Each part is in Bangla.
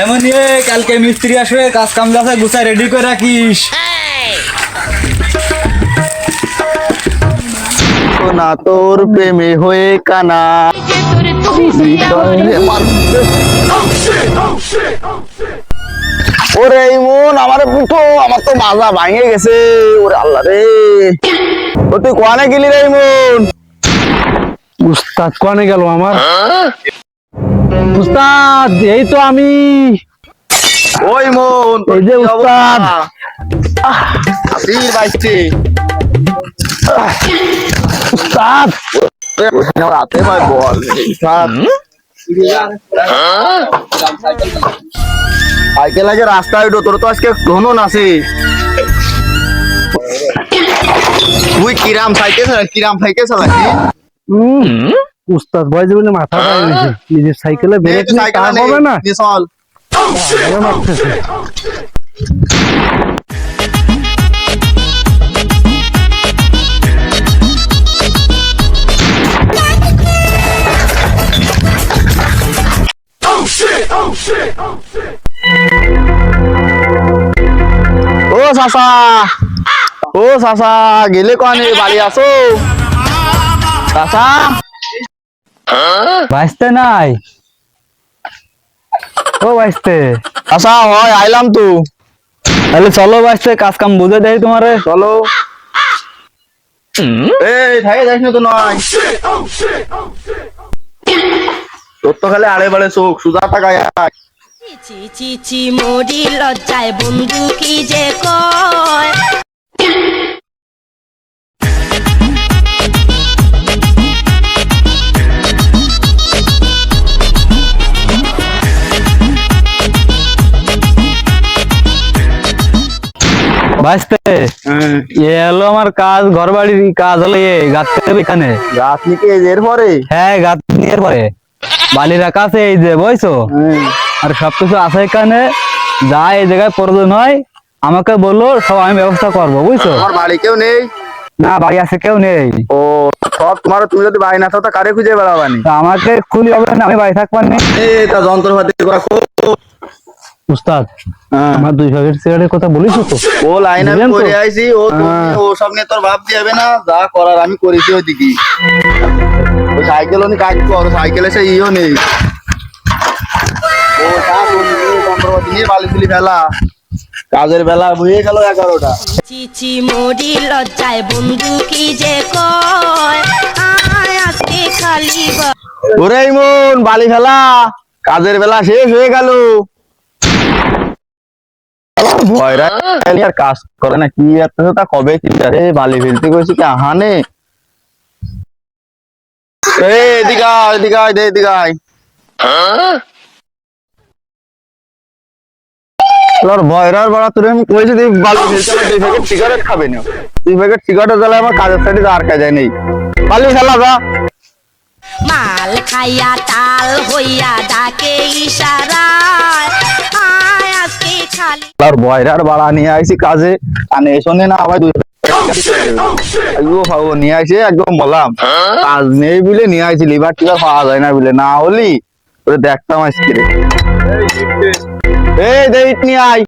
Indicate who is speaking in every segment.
Speaker 1: যেমন কালকে মিস্ত্রি আসবে, কাজ কাম আছে গুছাই রেডি করে রাখিস।
Speaker 2: না তোর প্রেমে হয়ে কানা ওরে ইমন আমার পুতো, আমার তো মাজা ভাঙে গেছে। ওরে আল্লাহ রে, ও তুই কোয়ানে গেলি রে ইমন?
Speaker 3: উস্তাদ কোয়ানে গেল আমার? উস্তাদ এই তো আমি।
Speaker 2: ওই ইমন,
Speaker 3: এই যে উস্তাদ।
Speaker 2: আসির বাইতে
Speaker 3: উস্তাদ
Speaker 2: রাতে ভাই বল উস্তাদ। সাইকেল আগে রাস্তায় উঠো, তোর তো আজকে ঘনন আছে। তুই কিরাম সাইকেল চালাচ্ছি?
Speaker 3: উস্তাদ বয়স বলে মাথা খারাপ হয়েছে। নিজের সাইকেলে ব্রেক নেই, তা হবে না।
Speaker 2: চল
Speaker 3: ভালো লাগতেছে।
Speaker 2: ও চাচা, ও চাচা গেলে কনে বাড়ি আসো? চাচা
Speaker 1: বাইসতে নাই? ও বাইসতে,
Speaker 2: চাচা হয় আইলাম তো।
Speaker 1: তাহলে চলো বাইসতে, কাজ কাম বুঝে দেয় তোমারে।
Speaker 2: চলো। এই থাকে যাইস না তো নয়, তোর তো খালি আড়ে বাড়ে চোখ, সুজা টাকায়
Speaker 4: চি চি চি মরি লজ্জায় বন্ধু কি যে কয়।
Speaker 1: বাইসতে এ হলো আমার কাজ, ঘর বাড়ির কাজ হলো গাঁথতে হবে এখানে।
Speaker 2: গাছ নিকে এর পরে
Speaker 1: হ্যাঁ, গাঁথ নিয়ে পরে বালি রাখা আছে এই যে, বুঝছো? আর সবকিছু আছে এখানে, যা এই জায়গায় প্রয়োজন হয় আমাকে বললো, সব আমি ব্যবস্থা করবো, বুঝছো?
Speaker 2: আমার বাড়ি কেউ নেই?
Speaker 1: না, বাড়ি আছে কেউ নেই।
Speaker 2: ও সব তোমার, তুমি যদি বাড়ি না থাকো তা কারে খুঁজে বেড়াবানি?
Speaker 1: তা আমাকে খুলি হবে না, আমি বাড়ি থাকবার নেই।
Speaker 2: তা যন্ত্রপাতি রাখো।
Speaker 3: উস্তাদ আমার 2 প্যাকেট সিগারেটের কথা বলিস তো?
Speaker 2: ও লাইন আমি
Speaker 3: বুঝলেন তো?
Speaker 2: করে আইছি, ও সব নিয়ে তোর ভাব দিয়ে না, যা করার আমি করেছি ওইদিকে। ওই সাইকেল উনি কাজ কর, সাইকেলে সে ইও নেই। ও যন্ত্রপাতি নিয়ে বালি ফুলি ফেলা, কাজের বেলা হয়ে গেল 11টা।
Speaker 4: চি চি মরি লজ্জায় বন্ধু কি যে কয়। আয় আজকে খালি
Speaker 2: ওরে ইমন, বালি ফেলা, কাজের বেলা শেষ হয়ে গেল। ভয়রা আর কাজ করে না, কি তা কবে কি আরে বালি ফেলতে কইছি কি আহানে। এদিকে আয়, এদিকে আয়, এদিকে আয়। তোর ভয়রার বড়া তোর আমি কইছি তুই বালি ফেলতে, আমার 2 প্যাকেট সিগারেট খাবে না। 2 প্যাকেট সিগারেট জ্বালায় আমার কাজের সাইডে আর কাজে নেই। বালি ফেলা যা।
Speaker 4: মাল খাইয়া তাল হইয়া ডাকে ইশারায়। আয় আজকে খালি
Speaker 2: তোর ভয়রার বাড়া নিয়ে আইছি কাজে, কানে শোনে না আবার 2 নিয়ে আইছে একদম বললাম কাজ নেই বলে নিয়ে আইছি, লিভার টিভার পাওয়া যায় না বলে, না হলি ওরে দেখতাম আজকে রে। এই দে ইট নিয়ে আয়।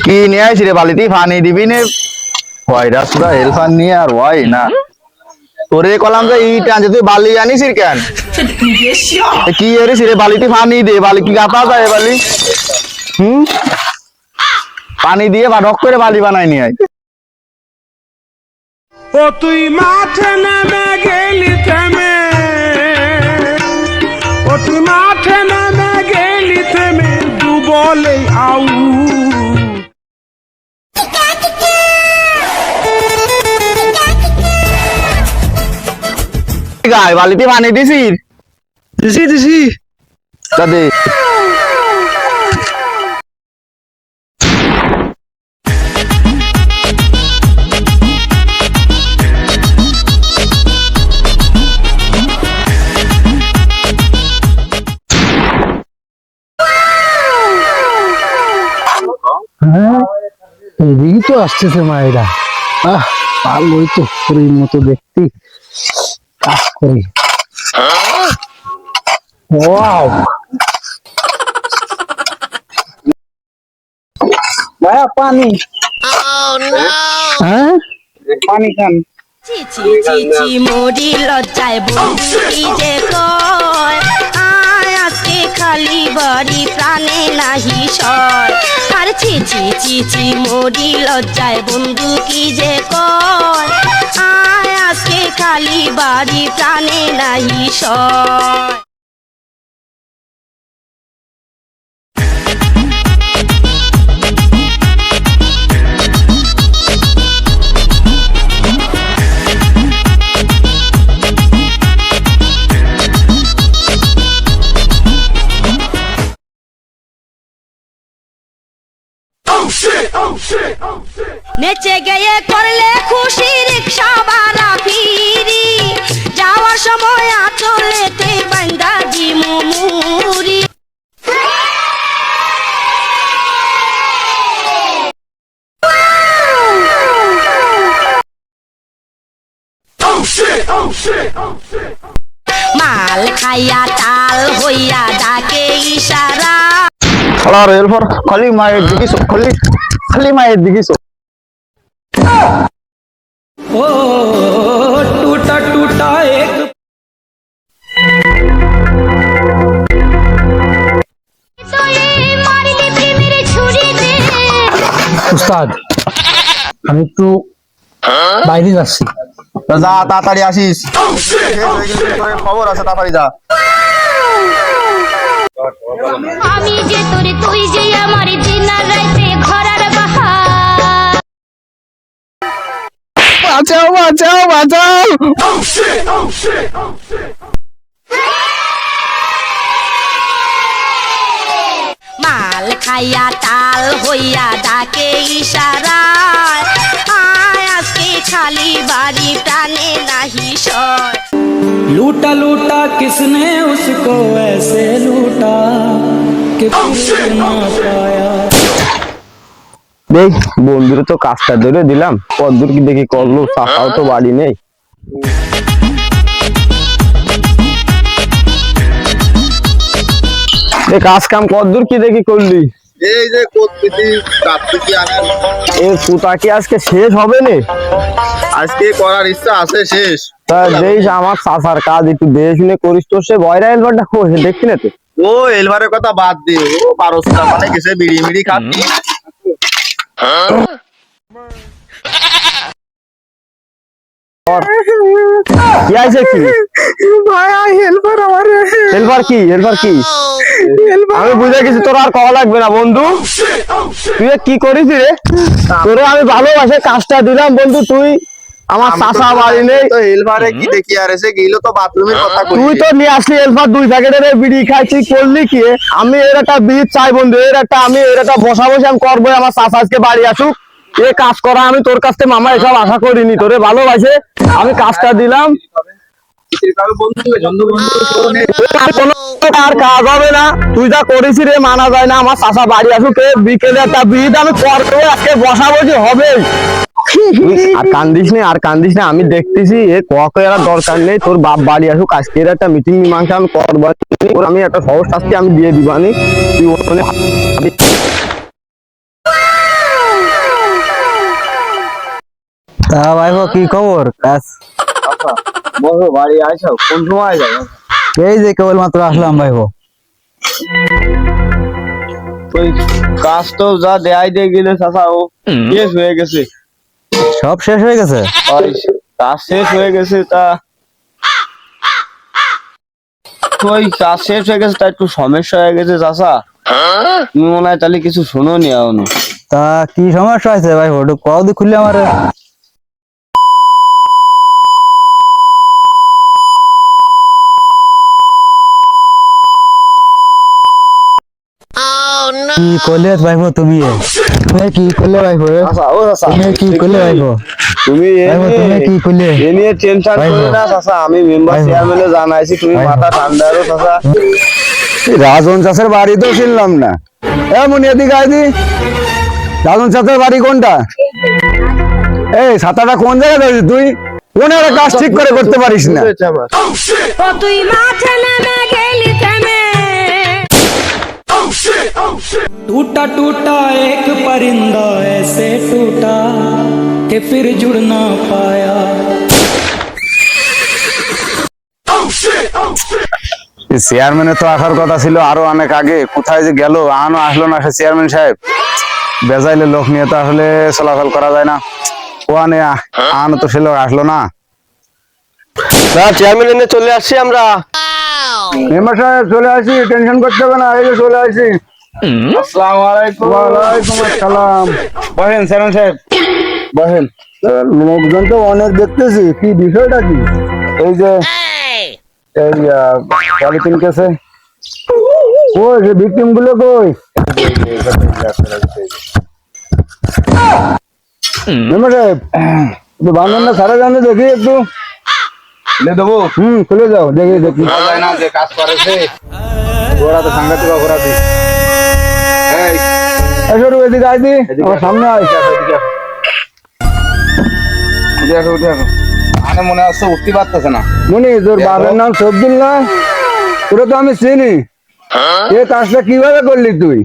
Speaker 2: কি নিয়ে আইছি রে? বালিতে পানি দিবি নে? ভয়রা সুদা হেলফার নিয়ে আর হয় না। তোরে কলাম যে ইট আনছে, তুই বালি আনিস কেন? কি এরিস রে? বালিতে পানি দে, বালি কি গাতা যায় বালি? পানি দিয়ে বা ঢক করে বালি বানাই নিয়ে আয়।
Speaker 5: ও তুই মাঠে নেমে গেলি থেমে, ও তুই মাঠে নেমে গেলি থেমে, দু বলে আউ।
Speaker 2: গায় বালিতে পানি দিছিস?
Speaker 3: দিছি
Speaker 2: তা দে।
Speaker 3: এদিকে তো আসতেছে মায়েরা। ভালোই তো শরীর মতো দেখতে কাজ করি। ওয়াও ভাইয়া পানি। হ্যাঁ পানি খান।
Speaker 4: ছি ছি ছি ছি মোরি লজ্জায় বন্ধু কি যে কয় আয় আজকে খালি বাড়ি প্রাণে নাহি সয় আর ছি ছি ছি ছি মোরি লজ্জায় বন্ধু কি যে কয় আয় আজকে খালি বাড়ি প্রাণে নাহি সয়। নেচে গিয়ে করলে খুশি রিক্সা ভাড়া ফিরি যাওয়ার সময় আচলেতে বান্দা দি মুমুরি মাল খাইয়া তাল হইয়া ডাকে ইশারা
Speaker 2: আর এরপর খালি মায়ের দিকে চোখ, খালি খালি মায়ের দিকে চোখ।
Speaker 3: উস্তাদ আমি একটু বাইরে যাচ্ছি।
Speaker 2: যা তাড়াতাড়ি আসিস, শেষ হয়ে গেলে তোর খবর আছে, তাড়াতাড়ি যা।
Speaker 6: আমি যে তোরে তুই যে আমার দিন আর রাইতে ঘরার বাহার।
Speaker 2: বাঁচাও বাঁচাও বাঁচাও।
Speaker 4: মাল খাইয়া তাল হইয়া ডাকে ইশারায় আয় আজকে খালি বাড়ি প্রাণে নাহি সয়।
Speaker 5: लूटा लूटा किसने उसको ऐसे लूटा कि फिर ना पाया।
Speaker 2: দেখ বন্ধুরে তো কাজটা ধরে দিলাম, কতদূর কি দেখি করলো, চাচাও তো বাড়ি নেই। কাজ কাম কতদূর কি দেখি করলি?
Speaker 7: এই যে করতেছি কাটতেছি আমি,
Speaker 2: এই পুতা কি আজকে শেষ হবে না?
Speaker 7: আজকে করার ইচ্ছা আছে শেষ।
Speaker 2: তা দেখ আমার চাচার কাজ একটু দেখে শুনে করিস, তো সে বয়রা এলবারটা দেখছি না তো।
Speaker 7: ও এলবারের কথা বাদ দে, ও 12টা মানে গেছে বিড়ি মিড়ি খাচ্ছি।
Speaker 2: কি আছে কি হেলপার কি হেলপার কি? আমি বুঝে গেছি তোর আর কওয়া লাগবে না বন্ধু। তুই কি করিস রে? তোরে আমি ভালোবাসে কাজটা দিলাম বন্ধু, তুই আমার চাচা বাড়ি নেই।
Speaker 7: তো এলবারে কি দেখি আর এসে গেল তো বাথরুমের কথা কই।
Speaker 2: তুই তো নিয়ে আসলি হেলপার 2 প্যাকেটের বিড়ি খাইছি, করলি কি? আমি এর একটা বিড়ি চাই বন্ধু, এর একটা আমি এর একটা বসা বসে আমি করবো, আমার চাচা আজকে বাড়ি আসুক। এ কাজ করা আমি তোর কাছ থেকে মামা এসব আশা করিনি, তোরে ভালোবাসে আমি কাজটা দিলাম। আর কাজ হবে না, তুই যা করিস রে মানা যায় না। আমার চাচা বাড়ি আসুক, বিকেলে একটা বিড়ি আমি করবো, আজকে বসা বসে হবে। আর কান্দিস না, আর কান্দিস না, আমি দেখতেছি এ কয়ের দরকার নেই। তোর বাপ বাড়ি আসুক, আজকের একটা মিটিং মীমাংসা আমি করবো, আমি একটা সহজ শাস্তি আমি দিয়ে দিবানি। তুই ওখানে
Speaker 1: তা ভাইবো কি খবর? কাজ
Speaker 2: বলো বাড়ি আইসো, কোন সময় যাবে?
Speaker 1: এই যে কেবল মাত্র আসলাম ভাইবো।
Speaker 2: ওই কাজ তো যা দেয়াই দিয়ে গেলে চাচা, ও শেষ হয়ে গেছে।
Speaker 1: সব শেষ হয়ে গেছে?
Speaker 2: ওই কাজ শেষ হয়ে গেছে, তা ওই কাজ শেষ হয়ে গেছে, তা একটু সমস্যা হয়ে গেছে চাচা। তুমি মনে হয় তাহলে কিছু শুনো নি এখনো।
Speaker 1: তা কি সমস্যা হয়েছে ভাইবো, একটু কও দি খুললে আমার। কি করলে ভাইবো তুমি? তুমি কি করলে ভাইবো?
Speaker 2: চাচা ও চাচা,
Speaker 1: তুমি কি করলে ভাইবো?
Speaker 2: তুমি
Speaker 1: ভাইবো তুমি কি করলে?
Speaker 2: এ নিয়ে টেনশন করো না চাচা, আমি মেম্বার চেয়ারম্যানে জানাইছি, তুমি মাথা ঠান্ডা রাখো চাচা।
Speaker 3: রাজন চাষের বাড়ি তো ছিলাম না, এমন এদিকে আইদি দাদুন চাচার বাড়ি কোনটা? এই ছাতাটা কোন জায়গায় ধরেছিস তুই? কোন একটা কাজ ঠিক করে করতে পারিস না।
Speaker 4: ও তুই মাঠে নেমে গেলি থেমে
Speaker 8: टूटा टूटा एक परिंदा ऐसे टूटा कि फिर जुड़ ना पाया।
Speaker 3: চেয়ারম্যানের তো আসার কথা ছিল আরো অনেক আগে, কোথায় যে গেল, আনো আসলো না সে চেয়ারম্যান সাহেব। বেজাইলে লোক নিয়ে তো আসলে চলাচল করা যায় না। ওখানে আনো তো সে লোক আসলো না।
Speaker 2: চেয়ারম্যান এনে চলে আসছি আমরা।
Speaker 3: মেম্বার সাহেব চলে আসি, টেনশন করতে হবে না, এই যে চলে আসি।
Speaker 7: আসসালামু আলাইকুম।
Speaker 3: ওয়ালাইকুম আসসালাম। বসেন চেয়ারম্যান সাহেব, বসেন। লোকজন তো অনেক দেখতেছি, কি বিষয়টা কি? এই যে এই পলিথিন কেসে কই যে ভিকটিম গুলো কই? মেম্বার সাহেব একটু বান্ধন না সারা জানে দেখি একটু
Speaker 7: খুলে দেবো?
Speaker 3: খুলে যাও দেখি দেখি।
Speaker 7: বলা যায় না যে কাজ করেছে।
Speaker 3: ওরা তো সাংঘাতিক অপরাধী। এসো এদিকে আইদি, আমার সামনে আয়।
Speaker 7: মানে মনে হচ্ছে উঠতে পারতেছে না।
Speaker 3: মনি তোর বাবার নাম সবদুল না? তোরা তো আমি চিনি। এ কাজটা কিভাবে করলি তুই?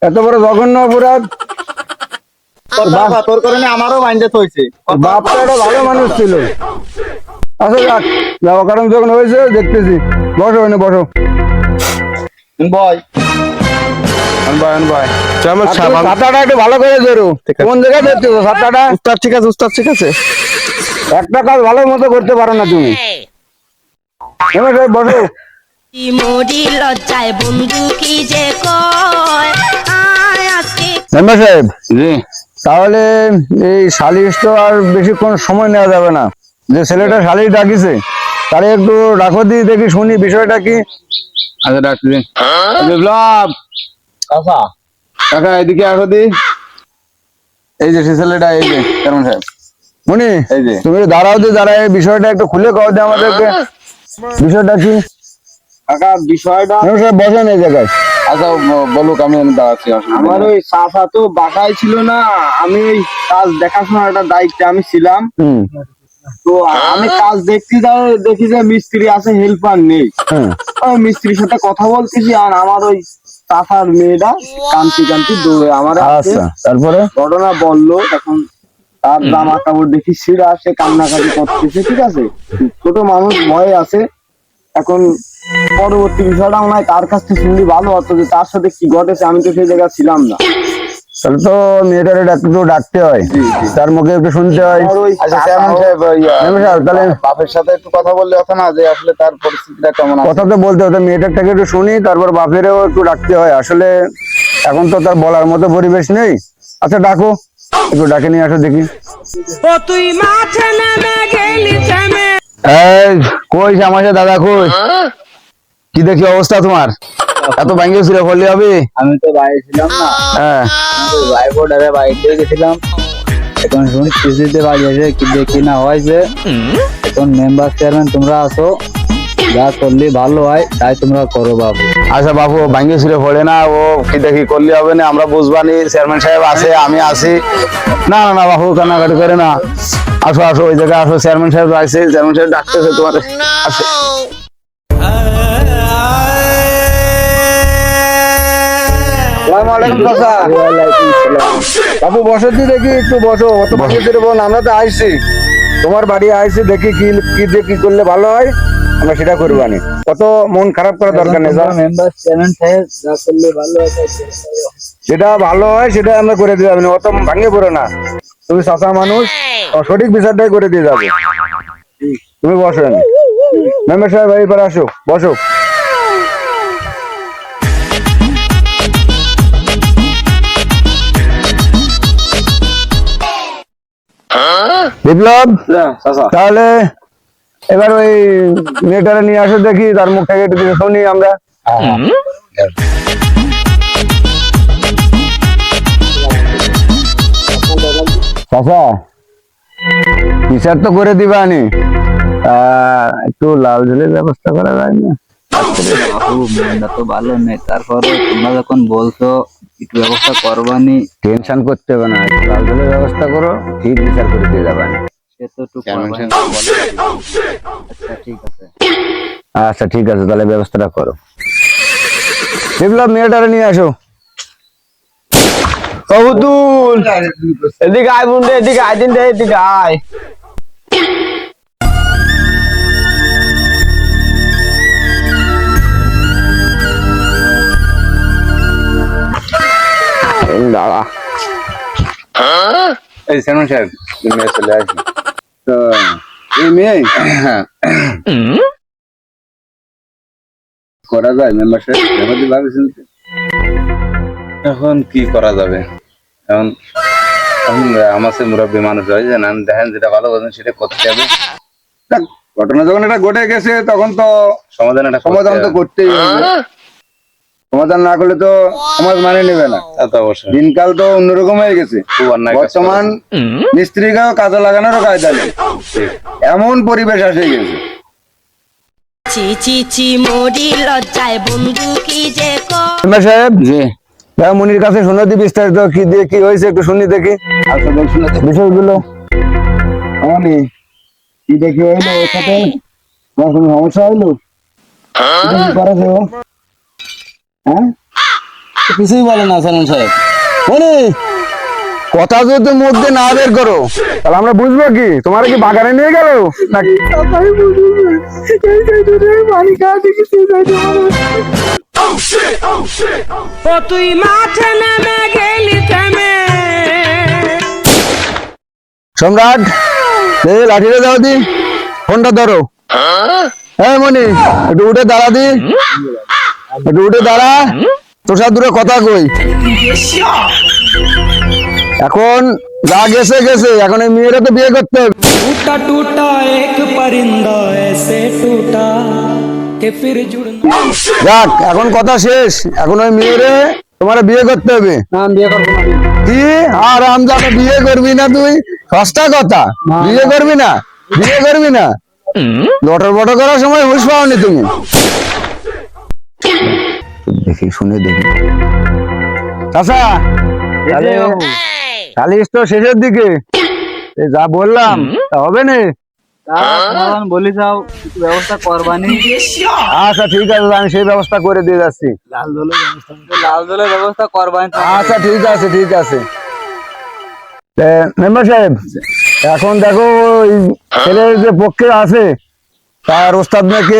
Speaker 3: এত বড় জঘন্য অপরাধ।
Speaker 7: তোর কারণে আমারও মাইন্ডে হয়েছে।
Speaker 3: বাপটা একটা ভালো মানুষ ছিল। আচ্ছা যাক, যাওয়া কারণ যখন হয়েছে দেখতেছি। বসো এনে বসো।
Speaker 7: বয়
Speaker 3: ছাতাটা একটু ভালো করে ধরো। কোন জায়গায় ধরতেছো ছাতাটা?
Speaker 2: উস্তাদ ঠিক আছে, উস্তাদ ঠিক আছে।
Speaker 3: একটা কাজ ভালো মতো করতে পারো না তুমি। মেম্বার সাহেব বসো।
Speaker 4: কি মরি লজ্জায় বন্ধু কি যে কয় আয় আজকে
Speaker 3: মেম্বার সাহেব জি, তাহলে এই সালিশ তো আর বেশিক্ষণ সময় নেওয়া যাবে না। যে ছেলেটা সালিশ ডাকিছে তারে একটু ডাকো দি, দেখি শুনি বিষয়টা কি। আচ্ছা ডাকছি। বিপ্লব কাকা এদিকে আসো দি। এই যে সে ছেলেটা, এই যে চেয়ারম্যান সাহেব। মনি এই যে তুমি দাঁড়াও দি, দাঁড়ায় বিষয়টা একটু খুলে কও দে আমাদেরকে। বিষয়টা কি
Speaker 7: কাকা? বিষয়টা
Speaker 3: মেম্বার সাহেব বসেন এই জায়গায়।
Speaker 7: আচ্ছা বলুক, আমি দাঁড়াচ্ছি। আমার ওই চাচা তো বাসায় ছিল না, আমি ওই কাজ দেখাশোনার একটা দায়িত্বে আমি ছিলাম। তো আমি কাজ দেখতে যাই, দেখি যে মিস্ত্রি আছে, হেল্পার নেই। ওই মিস্ত্রির সাথে কথা বলতেছি, আর আমার ওই চাচার মেয়েটা কান্তি কান্তি দৌড়ে আমার
Speaker 3: আচ্ছা তারপরে
Speaker 7: ঘটনা বললো। এখন তার জামা কাপড় দেখি ছিঁড়া, সে কান্নাকাটি করতেছে। ঠিক আছে, ছোট মানুষ ভয়ে আছে। এখন পরবর্তী বিষয়টা মনে হয় তার কাছ থেকে শুনলে ভালো হতো, যে তার সাথে কি ঘটেছে। আমি তো সেই জায়গায় ছিলাম না।
Speaker 3: তাহলে তো মেয়েটারে একটু ডাকতে হয়, তার মুখে একটু শুনতে হয়।
Speaker 7: আর ওই
Speaker 3: আচ্ছা চেয়ারম্যান সাহেব, মেম্বার সাহেব তাহলে
Speaker 7: বাপের সাথে একটু কথা বললে হতো না, যে আসলে তার পরিস্থিতিটা কেমন আছে।
Speaker 3: কথা তো বলতে হতো, মেয়েটার থেকে একটু শুনি, তারপর বাপেরও একটু ডাকতে হয়। আসলে এখন তো তার বলার মতো পরিবেশ নেই। আচ্ছা ডাকো, একটু ডাকে নিয়ে আসো দেখি।
Speaker 5: ও তুই মাঠে নেমে গেলি থেমে।
Speaker 3: এই কই শ্যামাশে দাদা কই? কি দেখি অবস্থা তোমার? এত ভাঙ্গে ছিল বললে হবে?
Speaker 1: আমি তো বাইরে ছিলাম না,
Speaker 3: হ্যাঁ
Speaker 1: ভাই বোর্ডারে বাড়িতে গেছিলাম। এখন শুনি কিস্তিতে বাড়ি এসে কি দেখি না হয়েছে। এখন মেম্বার চেয়ারম্যান তোমরা আসো, যা করলে ভালো হয় তাই তোমরা করো বাবু।
Speaker 3: আচ্ছা বাবু ভাঙ্গে ছিল পড়ে না, ও কি দেখি করলে হবে না, আমরা বুঝবানি। চেয়ারম্যান সাহেব আছে, আমি আছি। না না না বাবু কান্নাকাটি করে না, আসো আসো ওই জায়গায় আসো। চেয়ারম্যান সাহেব আছে, চেয়ারম্যান সাহেব ডাকতেছে তোমার। আসো। বাবু বসো দি, দেখি একটু বসো। অত বসে দিলে বোন, আমরা তো আইছি তোমার বাড়ি আইছি, দেখি কি কি দিয়ে কি করলে ভালো হয় আমরা সেটা করবানি। কত মন খারাপ করার দরকার নেই।
Speaker 1: মেম্বার চেয়ারম্যান সাহেব যা করলে ভালো হয় তাই করো।
Speaker 3: যেটা ভালো হয় সেটা আমরা করে দিয়ে যাবেন, অত ভাঙে পড়ো না। তুমি চাচা মানুষ, সঠিক বিচারটাই করে দিয়ে যাবে। তুমি বসো, মেম্বার সাহেব এইবার আসো, বসো। বিপ্লব তাহলে এবার ওই মেয়েটারে নিয়ে আসো, দেখি তার মুখ থেকে একটু কিছু শুনি আমরা। চাচা বিচার তো করে দিবানি, একটু লাল ঝোলের ব্যবস্থা করা যায় না?
Speaker 1: বাবু মনটা তো ভালো নেই, তারপরে তোমরা যখন বলছো একটু ব্যবস্থা করবানি,
Speaker 3: টেনশন করতে হবে না, একটু লাল জলের ব্যবস্থা করো, ঠিক বিচার করে দিয়ে যাবেন।
Speaker 1: সে তো একটু করবানি। আচ্ছা ঠিক আছে।
Speaker 3: আচ্ছা ঠিক আছে, তাহলে ব্যবস্থাটা করো। বিপ্লব, মেয়েটারে নিয়ে আসো।
Speaker 7: কবুতুল এদিকে আয় বন্ধু, এদিকে আয় দিন, এদিকে আয়। দাঁড়া,
Speaker 3: এই সেনন সাহেব, মেয়ে চলে আসি তো। এই মেয়ে করা যায় মেম্বার সাহেব, ভাবেছেন
Speaker 9: এখন কি করা যাবে? এখন এখন আমার সে মুরব্বী মানুষ হয় যে নান দেখেন যেটা ভালো বোঝেন সেটা করতে হবে।
Speaker 3: দেখ, ঘটনা যখন এটা ঘটে গেছে তখন তো
Speaker 9: সমাধান একটা
Speaker 3: সমাধান তো করতেই হবে। সমাধান না করলে তো সমাজ মানে নেবে না।
Speaker 9: তা তো অবশ্যই
Speaker 3: দিনকাল তো অন্যরকম হয়ে গেছে।
Speaker 9: খুব অন্যায় কাজ
Speaker 3: বর্তমান মিস্ত্রিকেও কাজে লাগানোরও কায়দা নেই, এমন পরিবেশ এসে গেছে।
Speaker 4: চি চি চি মরি লজ্জায় বন্ধু কি যে কয়।
Speaker 3: মেম্বার সাহেব,
Speaker 1: জি
Speaker 3: মনির কাছে শুনে দি বিস্তারিত, কি দিয়ে কি হয়েছে একটু শুনি দেখি।
Speaker 1: আচ্ছা বলছিল
Speaker 3: বিষয়গুলো অনি কি দেখি হইলো, ওর সাথে তোমার কোনো সমস্যা হইলো? এটা কি করা যাবে? হ্যাঁ,
Speaker 1: কিছুই বলে না সেনন সাহেব।
Speaker 3: মনি, কথা যদি মুখ দিয়ে না বের করো তাহলে আমরা বুঝবো কি তোমার কি বাগানে নিয়ে গেল নাকি?
Speaker 5: ও তুই মাঠে নেমে গেলি থেমে,
Speaker 3: সম্রাট, এই লাঠিটা দাও দি, ফোনটা ধরো। হ্যাঁ মনি, একটু উঠে দাঁড়া দি, একটু উঠে দাঁড়া, তোর সাথে দূরে কথা কই। এখন যা গেছে গেছে, এখন এই মেয়েরা তো বিয়ে করতে হবে।
Speaker 8: टूटा टूटा एक परिंदा ऐसे टूटा कि फिर जुड़ना।
Speaker 3: যাক, এখন কথা শেষ, এখন ওই মেয়েরে তোমার বিয়ে করতে হবে।
Speaker 1: না আমি বিয়ে করবো না।
Speaker 3: কি আর আমজাদা, বিয়ে করবি না তুই? সস্তা কথা, বিয়ে করবি না, বিয়ে করবি না? লটর বটর করার সময় হুঁশ পাওনি তুমি। দেখি শুনে দেখি চাচা, খালিস তো শেষের দিকে, এই যা বললাম তা হবে না।
Speaker 1: বলি যাও একটু ব্যবস্থা করবানি।
Speaker 3: আচ্ছা ঠিক আছে, আমি সেই ব্যবস্থা করে দিয়ে যাচ্ছি।
Speaker 1: লাল জলের ব্যবস্থা করবানি।
Speaker 3: আচ্ছা ঠিক আছে, ঠিক আছে। মেম্বার সাহেব, এখন দেখো ওই ছেলের যে পক্ষে আছে তার ওস্তাদ নাকি,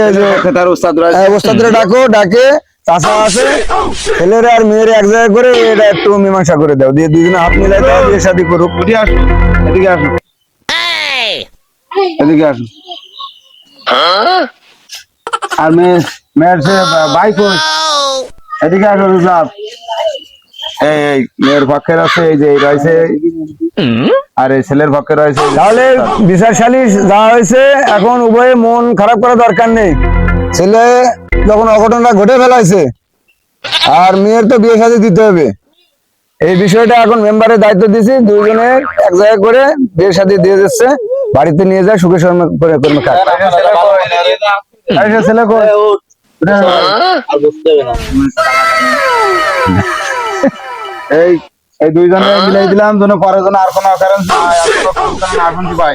Speaker 7: তার ওস্তাদ
Speaker 3: ওস্তাদরে ডাকো, ডাকে চাষা আছে ছেলের আর মেয়ের এক জায়গায় করে এটা একটু মীমাংসা করে দাও, দিয়ে দুজনে হাত মিলাই দাও, বিয়ে শাদী করুক।
Speaker 7: উঠে আসো, এদিকে আসো, এদিকে আসো। আর মেয়ের সে বাইক, এদিকে আসো সাহেব। এই মেয়ের পক্ষের আছে, এই যে এই রয়েছে, আর এই ছেলের পক্ষে রয়েছে।
Speaker 3: তাহলে বিচার সালিশ যা হয়েছে, এখন উভয়ে মন খারাপ করার দরকার নেই। ছেলে যখন অঘটনটা ঘটে ফেলাইছে, আর মেয়ের তো বিয়ে শাদী দিতে হবে, এই বিষয়টা এখন মেম্বারের দায়িত্ব দিয়েছি, দুইজনে এক জায়গায় করে বিয়ে শাদী দিয়ে যাচ্ছে, বাড়িতে নিয়ে যায় সুখে শর্মে করে কর্মে খায়। ছেলে কই?
Speaker 7: এই এই দুইজনে মিলাই দিলাম, দুনো পরের জন্য আর কোনো অকারেন্স নাই, আর কোনো ভাই।